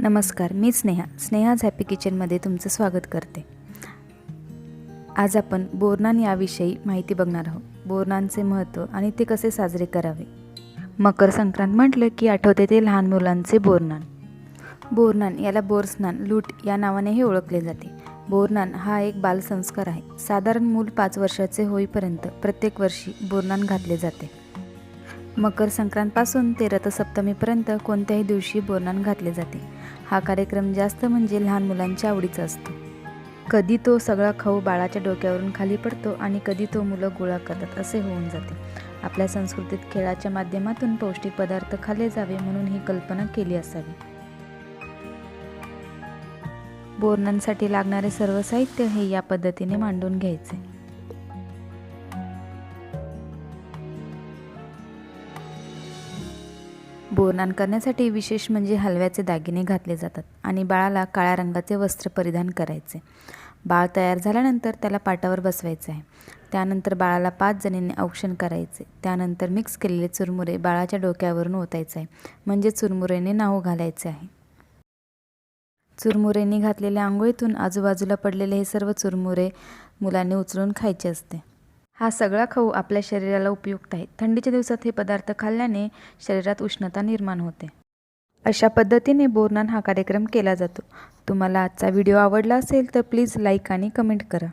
नमस्कार, मी स्नेहाज हॅपी किचनमध्ये तुमचं स्वागत करते। आज आपण बोरनान याविषयी माहिती बघणार आहोत। बोरनानचे महत्त्व आणि ते कसे साजरे करावे। मकर संक्रांत म्हटलं की आठवते ते लहान मुलांचे बोरनान। बोरनान याला बोरस्नान लूट या नावानेही ओळखले जाते। बोरनान हा एक बालसंस्कार आहे। साधारण मूल 5 वर्षाचे होईपर्यंत प्रत्येक वर्षी बोरनान घातले जाते। मकर संक्रांतपासून ते रथसप्तमीपर्यंत कोणत्याही दिवशी बोरनान घातले जाते। हा कार्यक्रम जास्त म्हणजे लहान मुलांच्या आवडीचा असतो। कधी तो सगळा खाऊ बाळाच्या डोक्यावरून खाली पडतो आणि कधी तो मुलं गोळा करतात असे होऊन जाते। आपल्या संस्कृतीत खेळाच्या माध्यमातून पौष्टिक पदार्थ खाल्ले जावे म्हणून ही कल्पना केली असावी। बोरनांसाठी लागणारे सर्व साहित्य हे या पद्धतीने मांडून घ्यायचे। बोरनान करण्यासाठी विशेष म्हणजे हलव्याचे दागिने घातले जातात आणि बाळाला काळ्या रंगाचे वस्त्र परिधान करायचे। बाळ तयार झाल्यानंतर त्याला पाटावर बसवायचे आहे। त्यानंतर बाळाला 5 जणींनी औक्षण करायचे। त्यानंतर मिक्स केलेले चुरमुरे बाळाच्या डोक्यावरून ओतायचे आहे, म्हणजे चुरमुरेने नाहू घालायचे आहे। चुरमुरेंनी घातलेल्या आंघोळीतून आजूबाजूला पडलेले हे सर्व चुरमुरे मुलांनी उचलून खायचे असते। हा सगळा खाऊ आपल्या शरीराला उपयुक्त आहे। थंडीच्या दिवसात हे पदार्थ खाल्ल्याने शरीरात उष्णता निर्माण होते। अशा पद्धतीने बोरनान हा कार्यक्रम केला जातो। तुम्हाला आजचा व्हिडिओ आवडला असेल तर प्लीज लाईक आणि कमेंट करा।